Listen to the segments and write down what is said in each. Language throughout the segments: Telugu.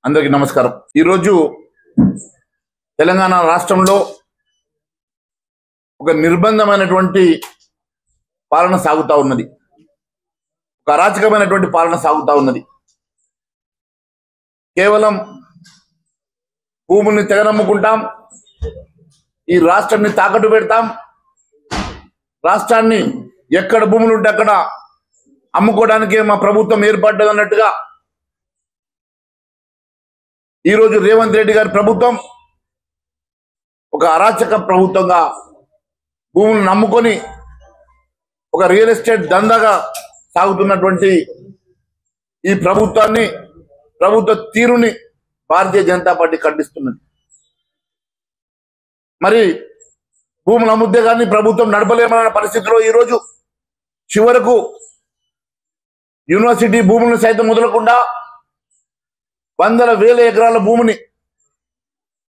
అందరికీ నమస్కారం। ఈరోజు తెలంగాణ రాష్ట్రంలో ఒక నిర్బంధమైనటువంటి పాలన సాగుతా ఉన్నది, ఒక అరాచకమైనటువంటి పాలన సాగుతా ఉన్నది। కేవలం భూముల్ని తెగనమ్ముకుంటాం, ఈ రాష్ట్రాన్ని తాకట్టు పెడతాం, రాష్ట్రాన్ని ఎక్కడ భూములు ఉంటే అక్కడ అమ్ముకోవడానికే మా ప్రభుత్వం ఏర్పడ్డది అన్నట్టుగా ఈ రోజు రేవంత్ రెడ్డి గారి ప్రభుత్వం ఒక అరాచక ప్రభుత్వంగా భూములను నమ్ముకొని ఒక రియల్ ఎస్టేట్ దందాగా సాగుతున్నటువంటి ఈ ప్రభుత్వాన్ని, ప్రభుత్వ తీరుని భారతీయ జనతా పార్టీ ఖండిస్తున్నది। మరి భూములు అమ్ముతే కానీ ప్రభుత్వం నడపలేమన్న పరిస్థితిలో ఈరోజు చివరకు యూనివర్సిటీ భూములను సైతం వదలకుండా వందల వేల ఎకరాల భూమిని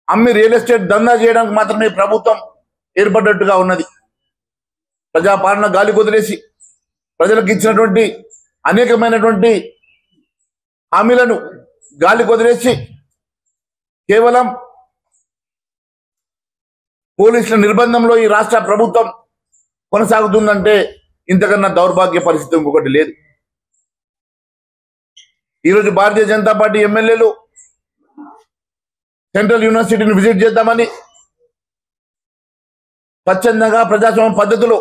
అమ్మి రియల్ ఎస్టేట్ దందా చేయడానికి మాత్రమే ప్రభుత్వం ఏర్పడ్డట్టుగా ఉన్నది। ప్రజాపాలన గాలి కొదిలేసి ప్రజలకు ఇచ్చినటువంటి అనేకమైనటువంటి హామీలను గాలి కొదిలేసి కేవలం పోలీసుల నిర్బంధంలో ఈ రాష్ట్ర ప్రభుత్వం కొనసాగుతుందంటే ఇంతకన్నా దౌర్భాగ్య పరిస్థితి ఇంకొకటి లేదు। ఈరోజు భారతీయ జనతా పార్టీ ఎమ్మెల్యేలు సెంట్రల్ యూనివర్సిటీని విజిట్ చేద్దామని స్వచ్ఛందంగా ప్రజాస్వామ్య పద్ధతిలో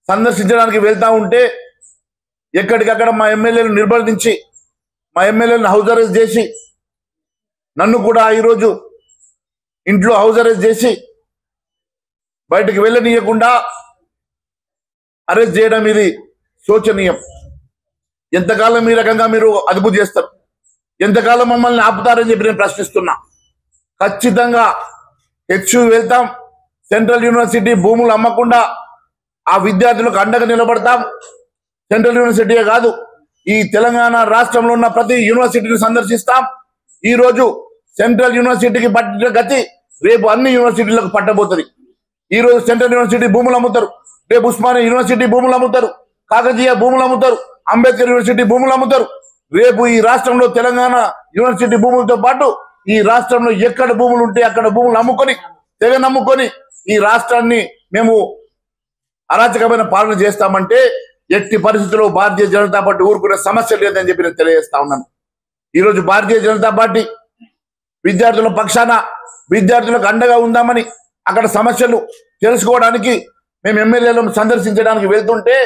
సందర్శించడానికి వెళ్తా ఉంటే ఎక్కడికక్కడ మా ఎమ్మెల్యేలు నిర్బంధించి, మా ఎమ్మెల్యేలను హౌస్ అరెస్ట్ చేసి, నన్ను కూడా ఈరోజు ఇంట్లో హౌస్ అరెస్ట్ చేసి బయటకు వెళ్ళనీయకుండా అరెస్ట్ చేయడం ఇది శోచనీయం। ఎంతకాలం ఈ రకంగా మీరు అదుపు చేస్తారు, ఎంతకాలం మమ్మల్ని ఆపుతారని చెప్పి నేను ప్రశ్నిస్తున్నా। ఖచ్చితంగా హెచ్యూ వెళ్తాం, సెంట్రల్ యూనివర్సిటీ భూములు అమ్మకుండా ఆ విద్యార్థులకు అండగా నిలబడతాం। సెంట్రల్ యూనివర్సిటీయే కాదు, ఈ తెలంగాణ రాష్ట్రంలో ఉన్న ప్రతి యూనివర్సిటీని సందర్శిస్తాం। ఈ రోజు సెంట్రల్ యూనివర్సిటీకి పట్టిన గతి రేపు అన్ని యూనివర్సిటీలకు పట్టబోతుంది। ఈ రోజు సెంట్రల్ యూనివర్సిటీ భూములు అమ్ముతారు, రేపు ఉస్మానియా యూనివర్సిటీ భూములు అమ్ముతారు, కాకతీయ భూములు అమ్ముతారు, అంబేద్కర్ యూనివర్సిటీ భూములు అమ్ముతారు। రేపు ఈ రాష్ట్రంలో తెలంగాణ యూనివర్సిటీ భూములతో పాటు ఈ రాష్ట్రంలో ఎక్కడ భూములు ఉంటే అక్కడ భూములు అమ్ముకొని, తెగ నమ్ముకొని ఈ రాష్ట్రాన్ని మేము అరాచకమైన పాలన చేస్తామంటే ఎట్టి పరిస్థితుల్లో భారతీయ జనతా పార్టీ ఊరుకునే సమస్య లేదని చెప్పి నేను తెలియజేస్తా ఉన్నాను। ఈరోజు భారతీయ జనతా పార్టీ విద్యార్థుల పక్షాన విద్యార్థులకు అండగా ఉందామని అక్కడ సమస్యలు తెలుసుకోవడానికి మేము ఎమ్మెల్యేలను సందర్శించడానికి వెళ్తుంటే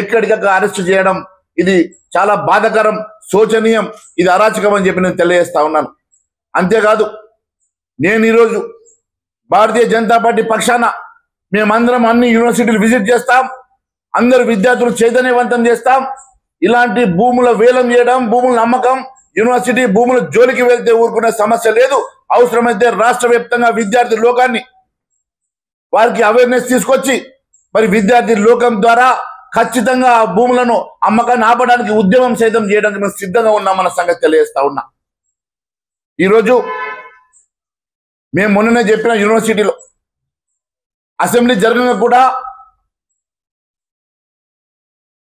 ఎక్కడికక్కడ అరెస్ట్ చేయడం ఇది చాలా బాధాకరం, శోచనీయం, ఇది అరాచకం అని చెప్పి నేను తెలియజేస్తా ఉన్నాను। అంతేకాదు, నేను ఈరోజు భారతీయ జనతా పార్టీ పక్షాన మేమందరం అన్ని యూనివర్సిటీలు విజిట్ చేస్తాం, అందరు విద్యార్థులు చైతన్యవంతం చేస్తాం। ఇలాంటి భూముల వేలం చేయడం, భూముల అమ్మకం, యూనివర్సిటీ భూముల జోలికి వెళ్తే ఊరుకునే సమస్య లేదు। అవసరమైతే రాష్ట్ర వ్యాప్తంగా విద్యార్థి లోకాన్ని వారికి అవేర్నెస్ తీసుకొచ్చి మరి విద్యార్థి లోకం ద్వారా ఖచ్చితంగా ఆ భూములను అమ్మకాన్ని ఆపడానికి ఉద్యమం సైతం చేయడానికి మేము సిద్ధంగా ఉన్నామన్న సంగతి తెలియజేస్తా ఉన్నా। ఈరోజు మేము మొన్ననే చెప్పిన యూనివర్సిటీలో అసెంబ్లీ జరగగా కూడా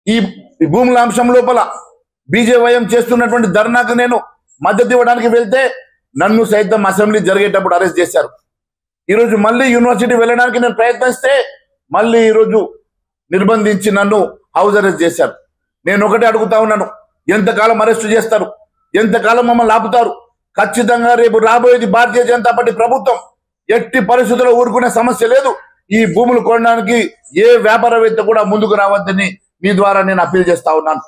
ఈ భూముల అంశం లోపల బీజేవైఎం చేస్తున్నటువంటి ధర్నాకు నేను మద్దతు ఇవ్వడానికి వెళ్తే నన్ను సైతం అసెంబ్లీ జరిగేటప్పుడు అరెస్ట్ చేశారు। ఈరోజు మళ్ళీ యూనివర్సిటీ వెళ్ళడానికి నేను ప్రయత్నిస్తే మళ్ళీ ఈరోజు నిర్బంధించి నన్ను హౌస్ అరెస్ట్ చేశారు। నేను ఒకటే అడుగుతా ఉన్నాను, ఎంతకాలం అరెస్ట్ చేస్తారు, ఎంతకాలం మమ్మల్ని ఆపుతారు? ఖచ్చితంగా రేపు రాబోయేది భారతీయ జనతా పార్టీ ప్రభుత్వం, ఎట్టి పరిస్థితుల్లో ఊరుకునే సమస్య లేదు। ఈ భూములు కొనడానికి ఏ వ్యాపారవేత్త కూడా ముందుకు రావద్దని మీ ద్వారా నేను అప్పీల్ చేస్తా ఉన్నాను।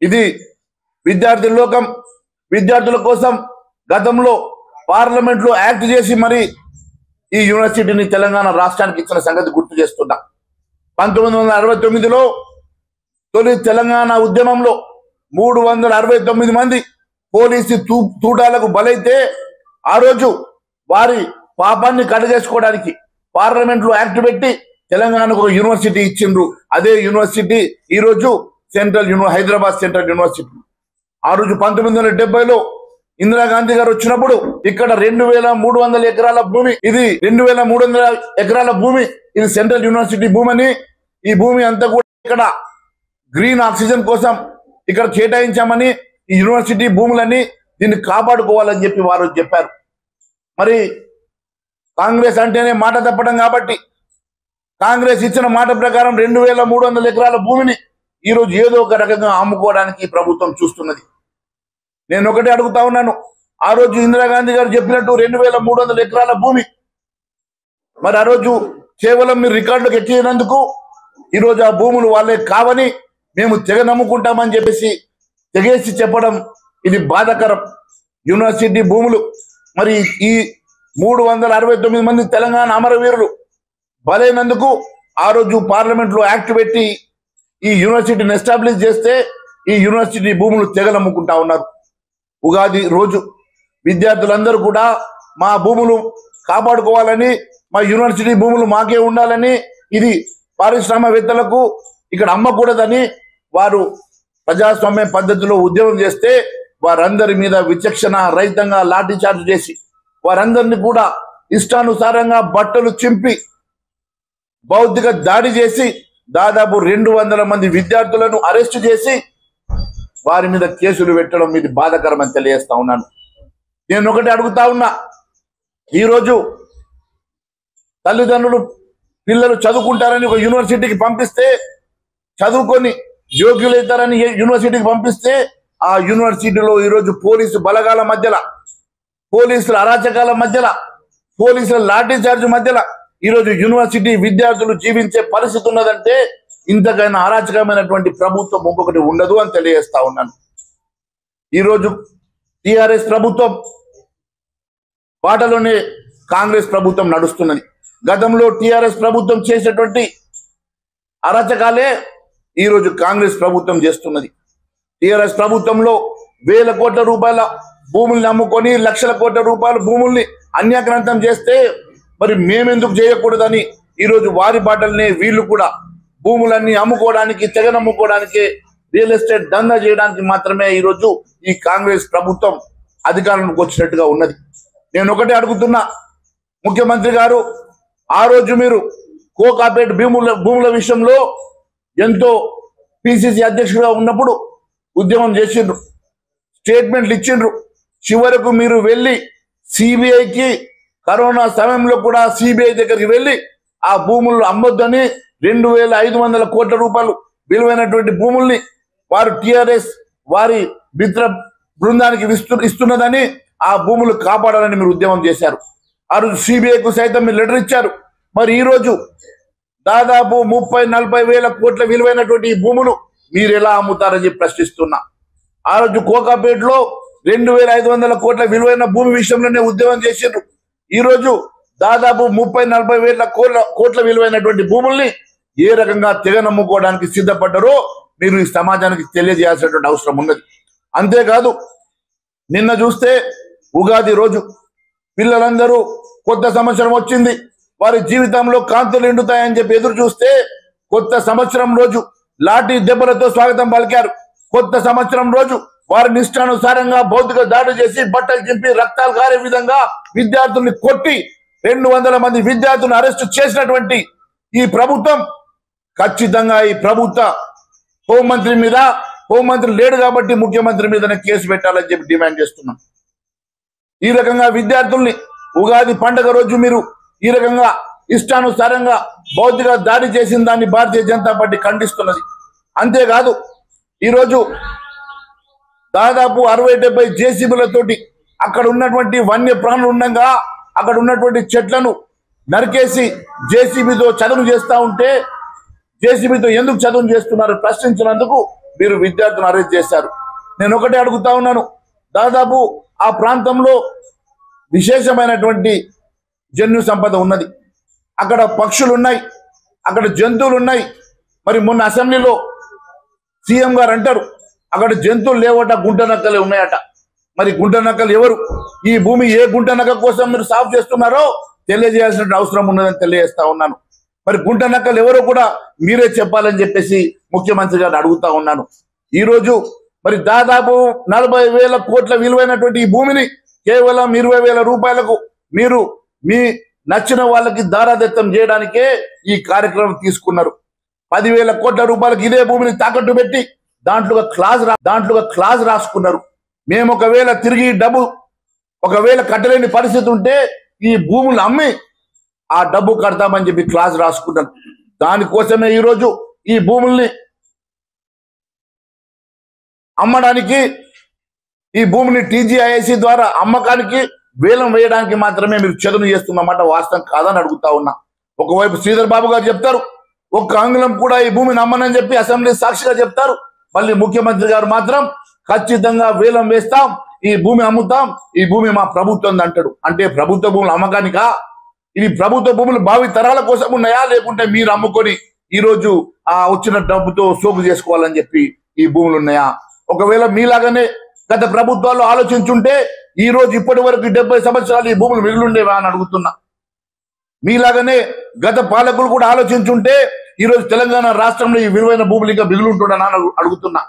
ఇది విద్యార్థి లోకం, విద్యార్థుల కోసం గతంలో పార్లమెంట్ లో యాక్ట్ చేసి మరి ఈ యూనివర్సిటీని తెలంగాణ రాష్ట్రానికి ఇచ్చిన సంగతి గుర్తు చేస్తున్నా। 1969లో తొలి తెలంగాణ ఉద్యమంలో 369 మంది పోలీసు తూటాలకు బలైతే ఆ రోజు వారి పాపాన్ని కడిగేసుకోవడానికి పార్లమెంట్ లో యాక్ట్ పెట్టి తెలంగాణకు ఒక యూనివర్సిటీ ఇచ్చిండ్రు। అదే యూనివర్సిటీ ఈ రోజు హైదరాబాద్ సెంట్రల్ యూనివర్సిటీ। ఆ రోజు 1970లో ఇందిరాగాంధీ గారు వచ్చినప్పుడు ఇక్కడ 2300 ఎకరాల భూమి, ఇది 2300 ఎకరాల భూమి, ఇది సెంట్రల్ యూనివర్సిటీ భూమి అని, ఈ భూమి అంతా కూడా ఇక్కడ గ్రీన్ ఆక్సిజన్ కోసం ఇక్కడ కేటాయించామని ఈ యూనివర్సిటీ భూములని దీన్ని కాపాడుకోవాలని చెప్పి వారు చెప్పారు. మరి కాంగ్రెస్ అంటేనే మాట తప్పడం కాబట్టి కాంగ్రెస్ ఇచ్చిన మాట ప్రకారం 2300 ఎకరాల భూమిని ఈరోజు ఏదో ఒక రకంగా అమ్ముకోవడానికి ప్రభుత్వం చూస్తున్నది. నేను ఒకటే అడుగుతా ఉన్నాను, ఆ రోజు ఇందిరాగాంధీ గారు చెప్పినట్టు 2300 ఎకరాల భూమి మరి ఆ రోజు కేవలం మీరు రికార్డులకు ఎక్కినందుకు ఈరోజు ఆ భూములు వాళ్ళే కావని మేము తెగ నమ్ముకుంటామని చెప్పేసి తెగేసి చెప్పడం ఇది బాధాకరం. యూనివర్సిటీ భూములు మరి ఈ 369 మంది తెలంగాణ అమరవీరులు బలైనందుకు ఆ రోజు పార్లమెంట్ లో యాక్ట్ పెట్టి ఈ యూనివర్సిటీని ఎస్టాబ్లిష్ చేస్తే ఈ యూనివర్సిటీ భూములు తెగలమ్ముకుంటా ఉన్నారు. ఉగాది రోజు విద్యార్థులందరూ కూడా మా భూములు కాపాడుకోవాలని, మా యూనివర్సిటీ భూములు మాకే ఉండాలని, ఇది పారిశ్రామికవేత్తలకు ఇక్కడ అమ్మకూడదని వారు ప్రజాస్వామ్య పద్ధతిలో ఉద్యమం చేస్తే వారందరి మీద విచక్షణ రహితంగా లాఠీ చార్జ్ చేసి వారందరినీ కూడా ఇష్టానుసారంగా బట్టలు చింపి భౌతిక దాడి చేసి దాదాపు 200 మంది విద్యార్థులను అరెస్ట్ చేసి వారి మీద కేసులు పెట్టడం ఇది బాధాకరమని తెలియజేస్తా ఉన్నాను. నేను ఒకటి అడుగుతా ఉన్నా, ఈరోజు తల్లిదండ్రులు పిల్లలు చదువుకుంటారని ఒక యూనివర్సిటీకి పంపిస్తే, చదువుకొని యోగ్యులైతారని యూనివర్సిటీకి పంపిస్తే ఆ యూనివర్సిటీలో ఈరోజు పోలీసు బలగాల మధ్యలో, పోలీసుల అరాచకాల మధ్యలో, పోలీసుల లాఠీ చార్జ్ మధ్యలో ఈరోజు యూనివర్సిటీ విద్యార్థులు జీవించే పరిస్థితి ఉన్నదంటే ఇంతకైనా అరాచకమైనటువంటి ప్రభుత్వం ఇంకొకటి ఉండదు అని తెలియజేస్తా ఉన్నాను. ఈరోజు టిఆర్ఎస్ ప్రభుత్వం బాటలోనే కాంగ్రెస్ ప్రభుత్వం నడుస్తున్నది. గతంలో టిఆర్ఎస్ ప్రభుత్వం చేసేటువంటి అరాచకాలే ఈరోజు కాంగ్రెస్ ప్రభుత్వం చేస్తున్నది. టిఆర్ఎస్ ప్రభుత్వంలో 1000 కోట్ల రూపాయల భూముల్ని అమ్ముకొని లక్షల కోట్ల రూపాయల భూముల్ని అన్యాక్రాంతం చేస్తే మరి మేమెందుకు చేయకూడదని ఈరోజు వారి బాటల్నే వీళ్ళు కూడా భూములన్నీ అమ్ముకోవడానికి, తెగనమ్ముకోవడానికి, రియల్ ఎస్టేట్ దందా చేయడానికి మాత్రమే ఈరోజు ఈ కాంగ్రెస్ ప్రభుత్వం అధికారంలోకి వచ్చినట్టుగా ఉన్నది. నేను ఒకటే అడుగుతున్నా, ముఖ్యమంత్రి గారు ఆ రోజు మీరు కోకాపేట్ భూముల విషయంలో ఎంతో పిసిసి అధ్యక్షుడిగా ఉన్నప్పుడు ఉద్యమం చేసిండ్రు, స్టేట్మెంట్లు ఇచ్చిండ్రు. చివరకు మీరు వెళ్ళి సిబిఐకి కరోనా సమయంలో కూడా సిబిఐ దగ్గరికి వెళ్ళి ఆ భూములు అమ్మొద్దని 2500 కోట్ల రూపాయలు విలువైనటువంటి భూముల్ని వారు టిఆర్ఎస్ వారి మిత్ర బృందానికి ఇస్తున్నదని ఆ భూములు కాపాడాలని మీరు ఉద్యమం చేశారు. ఆ రోజు సిబిఐకు సైతం మీరు లెటర్ ఇచ్చారు. మరి ఈ రోజు దాదాపు 30-40 వేల కోట్ల విలువైనటువంటి ఈ భూములు మీరు ఎలా అమ్ముతారని చెప్పి ప్రశ్నిస్తున్నా. ఆ రోజు కోకాపేటలో 2500 కోట్ల విలువైన భూమి విషయంలోనే ఉద్యమం చేసిండ్రు. ఈ రోజు దాదాపు 30-40 వేల కోట్ల విలువైనటువంటి భూముల్ని ఏ రకంగా తెగనమ్ముకోవడానికి సిద్ధపడ్డారో మీరు ఈ సమాజానికి తెలియజేయాల్సినటువంటి అవసరం ఉన్నది. అంతేకాదు, నిన్న చూస్తే ఉగాది రోజు పిల్లలందరూ కొత్త సంవత్సరం వచ్చింది, వారి జీవితంలో కాంతులు నిండుతాయని చెప్పి ఎదురు చూస్తే కొత్త సంవత్సరం రోజు లాఠీ దెబ్బలతో స్వాగతం పలికారు. కొత్త సంవత్సరం రోజు వారి నిష్టానుసారంగా భౌతిక దాడి చేసి బట్టలు చింపి రక్తాలు కారే విధంగా విద్యార్థుల్ని కొట్టి 200 మంది విద్యార్థులను అరెస్టు చేసినటువంటి ఈ ప్రభుత్వం ఖచ్చితంగా ఈ ప్రభుత్వ హోంమంత్రి లేడు కాబట్టి ముఖ్యమంత్రి మీదనే కేసు పెట్టాలని చెప్పి డిమాండ్ చేస్తున్నాం. ఈ రకంగా విద్యార్థుల్ని ఉగాది పండుగ రోజు మీరు ఈ రకంగా ఇష్టానుసారంగా భౌతిక దాడి చేసిన దాన్ని భారతీయ జనతా పార్టీ ఖండిస్తున్నది. అంతేకాదు, ఈరోజు దాదాపు 60-70 జేసీబీలతోటి అక్కడ ఉన్నటువంటి వన్య ప్రాణులు ఉండగా అక్కడ ఉన్నటువంటి చెట్లను నరికేసి జేసీబీతో చదును చేస్తా ఉంటే జేసీబీతో ఎందుకు చదును చేస్తున్నారు ప్రశ్నించినందుకు మీరు విద్యార్థులను అరెస్ట్ చేశారు. నేను ఒకటే అడుగుతా ఉన్నాను, దాదాపు ఆ ప్రాంతంలో విశేషమైనటువంటి జన్యు సంపద ఉన్నది, అక్కడ పక్షులు ఉన్నాయి, అక్కడ జంతువులు ఉన్నాయి. మరి మొన్న అసెంబ్లీలో సీఎం గారు అంటారు అక్కడ జంతువులు లేవట, గుంట నక్కలే ఉన్నాయట. మరి గుంట నక్కలు ఎవరు? ఈ భూమి ఏ గుంట నక్క కోసం మీరు సాఫ్ చేస్తున్నారో తెలియజేయాల్సిన అవసరం ఉన్నదని తెలియజేస్తా ఉన్నాను. మరి గుంట నక్కలు ఎవరో కూడా మీరే చెప్పాలని చెప్పేసి ముఖ్యమంత్రి గారిని అడుగుతా ఉన్నాను. ఈ రోజు మరి దాదాపు 40,000 కోట్ల విలువైనటువంటి ఈ భూమిని కేవలం 20,000 రూపాయలకు మీరు మీ నచ్చిన వాళ్ళకి దారాదత్తం చేయడానికే ఈ కార్యక్రమం తీసుకున్నారు. 10,000 కోట్ల రూపాయలకు ఇదే భూమిని తాకట్టు పెట్టి దాంట్లో క్లాజ్ రాసుకున్నారు. మేము ఒకవేళ తిరిగి డబ్బు ఒకవేళ కట్టలేని పరిస్థితి ఉంటే ఈ భూములు అమ్మి ఆ డబ్బు కడతామని చెప్పి క్లాస్ రాసుకున్నాను. దానికోసమే ఈరోజు ఈ భూముల్ని అమ్మడానికి, ఈ భూమిని టీజీఐఐసి ద్వారా అమ్మకానికి వేలం వేయడానికి మాత్రమే మీరు చదును చేస్తున్నమాట వాస్తవం కాదని అడుగుతా ఉన్నా. ఒకవైపు శ్రీధర్ బాబు గారు చెప్తారు, ఒక్క అంగుళం కూడా ఈ భూమిని అమ్మనని చెప్పి అసెంబ్లీ సాక్షిగా చెప్తారు. మళ్ళీ ముఖ్యమంత్రి గారు మాత్రం ఖచ్చితంగా వేలం వేస్తాం, ఈ భూమి అమ్ముతాం, ఈ భూమి మా ప్రభుత్వం అంటాడు. అంటే ప్రభుత్వ భూములు అమ్మకానికా? ఇవి ప్రభుత్వ భూములు భావి తరాల కోసం ఉన్నాయా, లేకుంటే మీరు అమ్ముకొని ఈరోజు ఆ వచ్చిన డబ్బుతో సోకు చేసుకోవాలని చెప్పి ఈ భూములు ఉన్నాయా? ఒకవేళ మీలాగానే గత ప్రభుత్వాలు ఆలోచించుంటే ఈ రోజు ఇప్పటి వరకు 70 సంవత్సరాలు ఈ భూములు మిగిలిండేవా అని అడుగుతున్నా. మీలాగానే గత పాలకులు కూడా ఆలోచించుంటే ఈ రోజు తెలంగాణ రాష్ట్రంలో ఈ విలువైన భూములు ఇంకా మిగిలింటుండనా అని అడుగుతున్నా.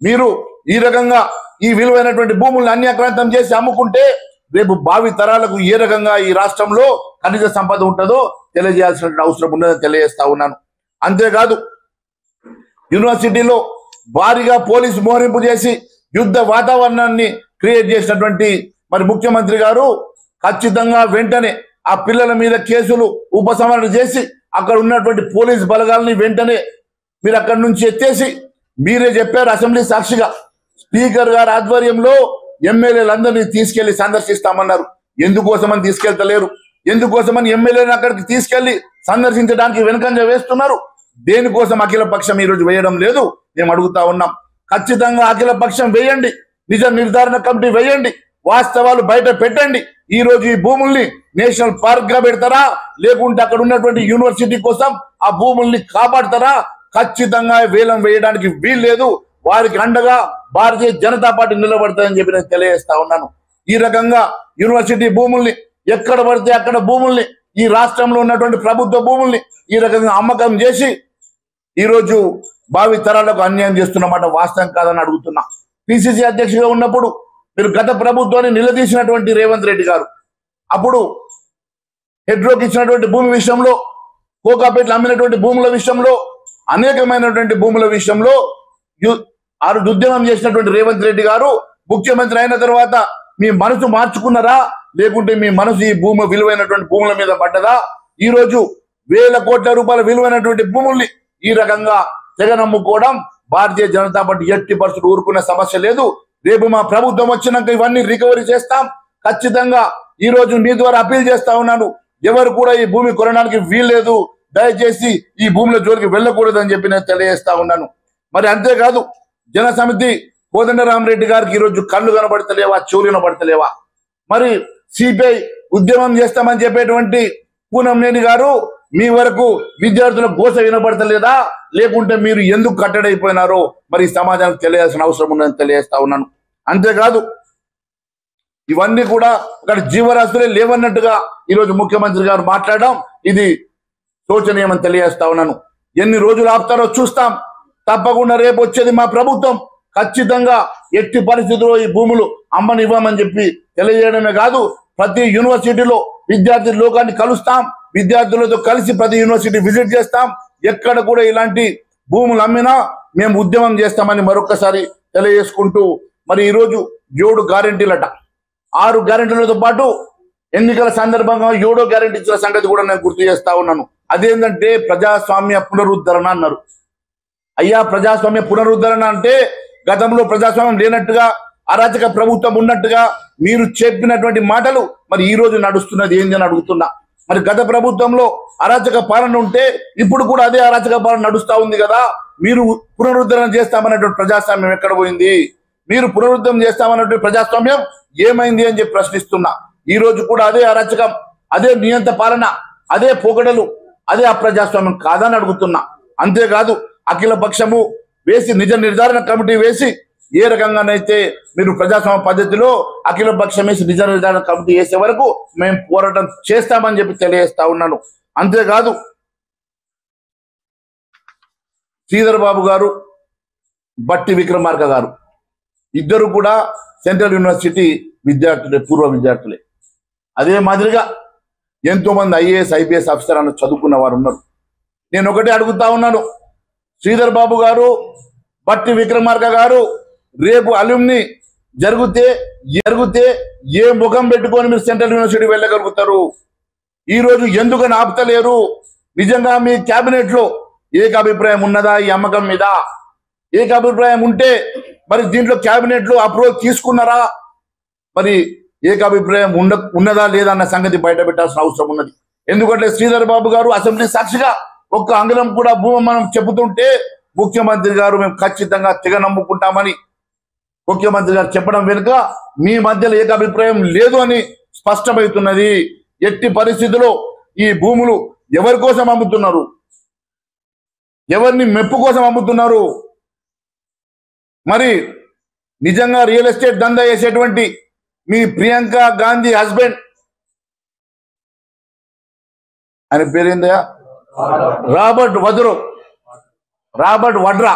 మీరు ఈ రకంగా ఈ విలువైనటువంటి భూములను అన్యాక్రాంతం చేసి అమ్ముకుంటే రేపు భావి తరాలకు ఏ రకంగా ఈ రాష్ట్రంలో ఖనిజ సంపద ఉంటుందో తెలియజేయాల్సిన అవసరం ఉన్నదని తెలియజేస్తా ఉన్నాను. అంతేకాదు, యూనివర్సిటీలో భారీగా పోలీసు మోహరింపు చేసి యుద్ధ వాతావరణాన్ని క్రియేట్ చేసినటువంటి మరి ముఖ్యమంత్రి గారు ఖచ్చితంగా వెంటనే ఆ పిల్లల మీద కేసులు ఉపసంహరణ చేసి అక్కడ ఉన్నటువంటి పోలీసు బలగాల్ని వెంటనే మీరు అక్కడి నుంచి ఎత్తేసి, మీరే చెప్పారు అసెంబ్లీ సాక్షిగా, స్పీకర్ గారి ఆధ్వర్యంలో ఎమ్మెల్యేలందరినీ తీసుకెళ్లి సందర్శిస్తామన్నారు. ఎందుకోసమని తీసుకెళ్తలేరు? ఎందుకోసమని ఎమ్మెల్యేని అక్కడికి తీసుకెళ్లి సందర్శించడానికి వెనుకంజ వేస్తున్నారు? దేనికోసం అఖిల పక్షం ఈరోజు వేయడం లేదు మేము అడుగుతా ఉన్నాం. ఖచ్చితంగా అఖిల పక్షం వేయండి, నిజ నిర్ధారణ కమిటీ వేయండి, వాస్తవాలు బయట పెట్టండి. ఈ రోజు ఈ భూముల్ని నేషనల్ పార్క్ గా పెడతారా, లేకుంటే అక్కడ ఉన్నటువంటి యూనివర్సిటీ కోసం ఆ భూముల్ని కాపాడతారా? ఖచ్చితంగా వేలం వేయడానికి వీల్లేదు. వారికి అండగా భారతీయ జనతా పార్టీ నిలబడతాయని చెప్పి నేను తెలియజేస్తా ఉన్నాను. ఈ రకంగా యూనివర్సిటీ భూముల్ని ఎక్కడ పడితే అక్కడ భూముల్ని, ఈ రాష్ట్రంలో ఉన్నటువంటి ప్రభుత్వ భూముల్ని ఈ రకంగా అమ్మకం చేసి ఈరోజు భావి తరాలకు అన్యాయం చేస్తున్నమాట వాస్తవం కాదని అడుగుతున్నా. పిసిసి అధ్యక్షుడిగా ఉన్నప్పుడు మీరు గత ప్రభుత్వాన్ని నిలదీసినటువంటి రేవంత్ రెడ్డి గారు అప్పుడు హెడ్రోకి ఇచ్చినటువంటి భూమి విషయంలో, కోకాపేటలో అమ్మినటువంటి భూముల విషయంలో, అనేకమైనటువంటి భూముల విషయంలో ఉద్యమం చేసినటువంటి రేవంత్ రెడ్డి గారు ముఖ్యమంత్రి అయిన తర్వాత మీ మనసు మార్చుకున్నారా, లేకుంటే మీ మనసు ఈ భూమి విలువైనటువంటి భూముల మీద పడ్డదా? ఈ రోజు వేల కోట్ల రూపాయల విలువైనటువంటి భూముల్ని ఈ రకంగా తెగనమ్ముకోవడం భారతీయ జనతా పార్టీ ఎట్టి పరిస్థితులు ఊరుకునే సమస్య లేదు. రేపు మా ప్రభుత్వం వచ్చినాక ఇవన్నీ రికవరీ చేస్తాం. ఖచ్చితంగా ఈ రోజు మీ ద్వారా అప్పీల్ చేస్తా ఉన్నాను, ఎవరు కూడా ఈ భూమి కొనడానికి వీల్లేదు, దయచేసి ఈ భూముల జోలికి వెళ్ళకూడదు అని చెప్పి నేను తెలియజేస్తా ఉన్నాను. మరి అంతేకాదు, జనసమితి కోదండరామరెడ్డి గారికి ఈరోజు కళ్ళు కనబడతలేవా, చెవులు కనబడతలేవా? మరి సిపిఐ ఉద్యమం చేస్తామని చెప్పేటువంటి పూనంనేని గారు మీ వరకు విద్యార్థుల గోస వినబడతలేదా, లేకుంటే మీరు ఎందుకు కట్టడైపోయినారో మరి సమాజానికి తెలియాల్సిన అవసరం ఉందని తెలియజేస్తా ఉన్నాను. అంతేకాదు, ఇవన్నీ కూడా అక్కడ జీవరాశులే లేవన్నట్టుగా ఈరోజు ముఖ్యమంత్రి గారు మాట్లాడడం ఇది శోచనీయమని తెలియజేస్తా ఉన్నాను. ఎన్ని రోజులు ఆపుతారో చూస్తాం. తప్పకుండా రేపు వచ్చేది మా ప్రభుత్వం. ఖచ్చితంగా ఎట్టి పరిస్థితుల్లో ఈ భూములు అమ్మనివ్వమని చెప్పి తెలియజేయడమే కాదు, ప్రతి యూనివర్సిటీలో విద్యార్థి లోకాన్ని కలుస్తాం, విద్యార్థులతో కలిసి ప్రతి యూనివర్సిటీ విజిట్ చేస్తాం. ఎక్కడ కూడా ఇలాంటి భూములు అమ్మినా మేము ఉద్యమం చేస్తామని మరొకసారి తెలియజేసుకుంటూ, మరి ఈరోజు 7 గ్యారెంటీలట, 6 గ్యారెంటీలతో పాటు ఎన్నికల సందర్భంగా 7వ గ్యారెంటీ ఇచ్చిన సంగతి కూడా నేను గుర్తు చేస్తా ఉన్నాను. అదేంటంటే ప్రజాస్వామ్య పునరుద్ధరణ అన్నారు. అయ్యా, ప్రజాస్వామ్య పునరుద్ధరణ అంటే గతంలో ప్రజాస్వామ్యం లేనట్టుగా, అరాచక ప్రభుత్వం ఉన్నట్టుగా మీరు చెప్పినటువంటి మాటలు మరి ఈ రోజు నడుస్తున్నది ఏంది అని అడుగుతున్నా. మరి గత ప్రభుత్వంలో అరాచక పాలన ఉంటే ఇప్పుడు కూడా అదే అరాచక పాలన నడుస్తా ఉంది కదా. మీరు పునరుద్ధరణ చేస్తామన్నటువంటి ప్రజాస్వామ్యం ఎక్కడ పోయింది? మీరు పునరుద్ధరణ చేస్తామన్నటువంటి ప్రజాస్వామ్యం ఏమైంది అని చెప్పి ప్రశ్నిస్తున్నా. ఈ రోజు కూడా అదే అరాచకం, అదే నియంత పాలన, అదే పోకడలు, అదే అప్రజాస్వామ్యం కాదని అడుగుతున్నా. అంతేకాదు, అఖిల పక్షము వేసి నిజ నిర్ధారణ కమిటీ వేసి ఏ రకంగానైతే మీరు ప్రజాస్వామ్య పద్ధతిలో అఖిల పక్షం వేసి నిజ నిర్ధారణ కమిటీ వేసే వరకు మేము పోరాటం చేస్తామని చెప్పి తెలియజేస్తా ఉన్నాను. అంతేకాదు, శ్రీధర్ బాబు గారు, బట్టి విక్రమార్క గారు ఇద్దరు కూడా సెంట్రల్ యూనివర్సిటీ విద్యార్థులే, పూర్వ విద్యార్థులే. అదే మాదిరిగా ఎంతో మంది ఐఏఎస్ ఐపీఎస్ ఆఫీసర్ అని చదువుకున్న వారు ఉన్నారు. నేను ఒకటే అడుగుతా ఉన్నాను, శ్రీధర్ బాబు గారు, బట్టి విక్రమార్క గారు రేపు అల్యూమ్ని జరిగితే జరిగితే ఏ ముఖం పెట్టుకొని మీరు సెంట్రల్ యూనివర్సిటీ వెళ్ళగలుగుతారు? ఈ రోజు ఎందుకని ఆపుతలేరు? నిజంగా మీ క్యాబినెట్ లో ఏకాభిప్రాయం ఉన్నదా ఈ అమ్మకం మీద? ఏకాభిప్రాయం ఉంటే మరి దీంట్లో క్యాబినెట్ లో అప్రూవల్ తీసుకున్నారా? మరి ఏకాభిప్రాయం ఉన్నదా లేదా అన్న సంగతి బయట పెట్టాల్సిన అవసరం ఉన్నది. ఎందుకంటే శ్రీధర్ బాబు గారు అసెంబ్లీ సాక్షిగా ఒక్క అంగుళం కూడా భూమి మనం చెబుతుంటే ముఖ్యమంత్రి గారు మేము ఖచ్చితంగా తెగ నమ్ముకుంటామని ముఖ్యమంత్రి గారు చెప్పడం వెనుక మీ మధ్యలో ఏకాభిప్రాయం లేదు అని స్పష్టమవుతున్నది. ఎట్టి పరిస్థితుల్లో ఈ భూములు ఎవరి కోసం అమ్ముతున్నారు? ఎవరిని మెప్పు కోసం అమ్ముతున్నారు? మరి నిజంగా రియల్ ఎస్టేట్ దందా చేసేటువంటి మీ ప్రియాంక గాంధీ హస్బెండ్ ఆయన పేరేందయా రాబర్ట్ వడ్రా.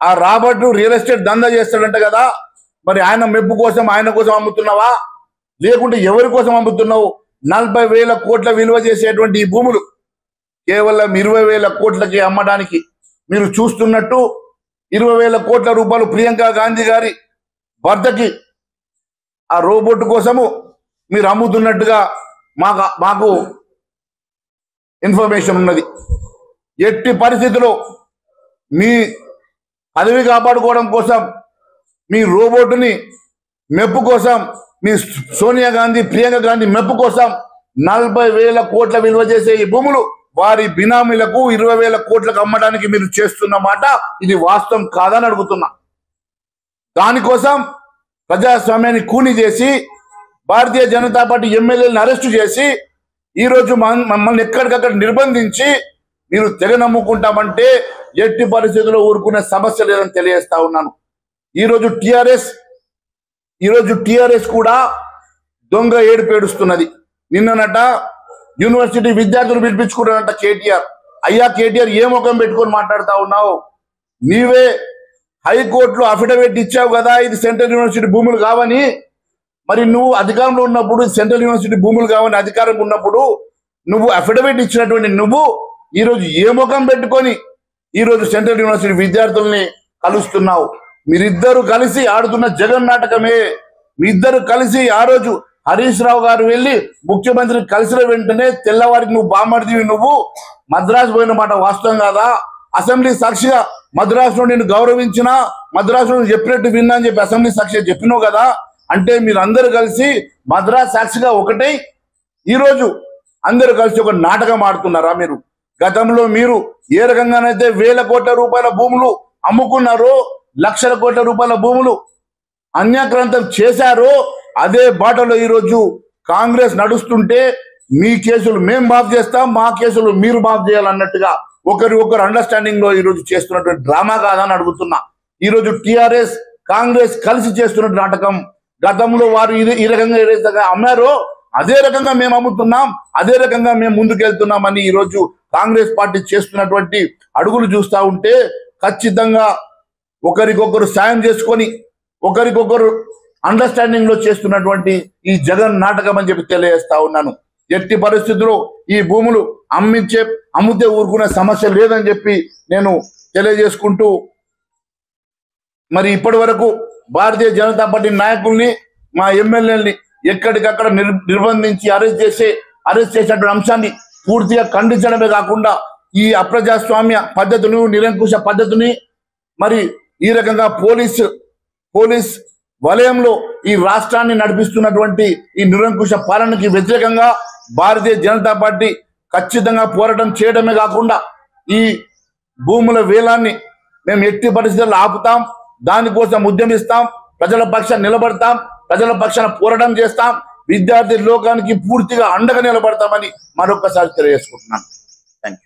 ఆ రాబర్ట్ రియల్ ఎస్టేట్ దందా చేస్తాడంట కదా, మరి ఆయన మెప్పు కోసం ఆయన కోసం అమ్ముతున్నావా లేకుంటే ఎవరి కోసం అమ్ముతున్నావు? 40,000 కోట్ల విలువ చేసేటువంటి ఈ భూములు కేవలం 20,000 కోట్లకి అమ్మడానికి మీరు చూస్తున్నట్టు 20,000 కోట్ల రూపాయలు ప్రియాంక గాంధీ గారి భర్తకి ఆ రోబోట్ కోసము మీరు అమ్ముతున్నట్టుగా మాకు ఇన్ఫర్మేషన్ ఉన్నది. ఎట్టి పరిస్థితుల్లో మీ పదవి కాపాడుకోవడం కోసం మీ రోబోట్ని మెప్పు కోసం మీ సోనియా గాంధీ ప్రియాంక గాంధీ మెప్పు కోసం 40,000 కోట్ల విలువ చేసే ఈ భూములు వారి బినామీలకు 20,000 కోట్లకు అమ్మడానికి మీరు చేస్తున్న మాట ఇది వాస్తవం కాదని అడుగుతున్నా. దానికోసం ప్రజాస్వామ్యాన్ని కూని చేసి భారతీయ జనతా పార్టీ ఎమ్మెల్యేలను అరెస్టు చేసి ఈరోజు మమ్మల్ని ఎక్కడికక్కడ నిర్బంధించి మీరు తెగ నమ్ముకుంటామంటే ఎట్టి పరిస్థితుల్లో ఊరుకునే సమస్య లేదని తెలియజేస్తా ఉన్నాను. ఈరోజు టిఆర్ఎస్ కూడా దొంగ ఏడుపు ఏడుస్తున్నది. నిన్ననట యూనివర్సిటీ విద్యార్థులు పిలిపించుకున్నారంట కేటీఆర్. అయ్యా కేటీఆర్ ఏ ముఖం పెట్టుకొని మాట్లాడుతా ఉన్నావు? నీవే హైకోర్టులో అఫిడవిట్ ఇచ్చావు కదా ఇది సెంట్రల్ యూనివర్సిటీ భూములు కావని. మరి నువ్వు అధికారంలో ఉన్నప్పుడు సెంట్రల్ యూనివర్సిటీ భూములు కావని అధికారం ఉన్నప్పుడు నువ్వు అఫిడవిట్ ఇచ్చినటువంటి నువ్వు ఈరోజు ఏ ముఖం పెట్టుకొని ఈరోజు సెంట్రల్ యూనివర్సిటీ విద్యార్థుల్ని కలుస్తున్నావు? మీరిద్దరు కలిసి ఆడుతున్న జగన్ నాటకమే. మీ ఇద్దరు కలిసి ఆ రోజు హరీష్ రావు గారు వెళ్ళి ముఖ్యమంత్రి కలిసిన వెంటనే తెల్లవారికి నువ్వు బామ్మడిదివి, నువ్వు మద్రాసు పోయిన మాట వాస్తవం కాదా? అసెంబ్లీ సాక్షిగా మద్రాసులో నేను గౌరవించినా మద్రాసులో చెప్పినట్టు విన్నా అని చెప్పి అసెంబ్లీ సాక్షిగా చెప్పినావు కదా. అంటే మీరు అందరు కలిసి మద్రాసు సాక్షిగా ఒకటై ఈరోజు అందరు కలిసి ఒక నాటకం ఆడుతున్నారా? మీరు గతంలో మీరు ఏ రకంగానైతే 1,000 కోట్ల రూపాయల భూములు అమ్ముకున్నారో, లక్షల కోట్ల రూపాయల భూములు అన్యాక్రాంతం చేశారో అదే బాటలో ఈరోజు కాంగ్రెస్ నడుస్తుంటే మీ కేసులు మేము మాఫ్ చేస్తాం, మా కేసులు మీరు మాఫ్ చేయాలన్నట్టుగా ఒకరు అండర్స్టాండింగ్ లో ఈరోజు చేస్తున్నటువంటి డ్రామా కాదని అడుగుతున్నా. ఈరోజు టిఆర్ఎస్ కాంగ్రెస్ కలిసి చేస్తున్న నాటకం. గతంలో వారు ఈ రకంగా ఏదైతే అమ్మారో అదే రకంగా మేము అమ్ముతున్నాం, అదే రకంగా మేము ముందుకెళ్తున్నామని ఈరోజు కాంగ్రెస్ పార్టీ చేస్తున్నటువంటి అడుగులు చూస్తూ ఉంటే ఖచ్చితంగా ఒకరికొకరు సాయం చేసుకొని ఒకరికొకరు అండర్స్టాండింగ్ లో చేస్తున్నటువంటి ఈ జగన్ నాటకం అని చెప్పి తెలియజేస్తా ఉన్నాను. ఎట్టి పరిస్థితుల్లో ఈ భూములు అమ్మితే ఊరుకునే సమస్య లేదని చెప్పి నేను తెలియజేసుకుంటూ, మరి ఇప్పటి వరకు భారతీయ జనతా పార్టీ నాయకుల్ని మా ఎమ్మెల్యేలని ఎక్కడికక్కడ నిర్బంధించి అరెస్ట్ చేసినటువంటి అంశాన్ని పూర్తిగా ఖండించడమే కాకుండా ఈ అప్రజాస్వామ్య పద్ధతిని, నిరంకుశ పద్ధతిని, మరి ఈ రకంగా పోలీస్ వలయంలో ఈ రాష్ట్రాన్ని నడిపిస్తున్నటువంటి ఈ నిరంకుశ పాలనకి వ్యతిరేకంగా భారతీయ జనతా పార్టీ ఖచ్చితంగా పోరాటం చేయడమే కాకుండా ఈ భూముల వేలాన్ని మేము ఎట్టి పరిస్థితుల్లో ఆపుతాం, దానికోసం ఉద్యమిస్తాం, ప్రజల పక్షాన నిలబడతాం, ప్రజల పక్షాన పోరాటం చేస్తాం, విద్యార్థి లోకానికి పూర్తిగా అండగా నిలబడతామని మరొకసారి తెలియజేసుకుంటున్నాను.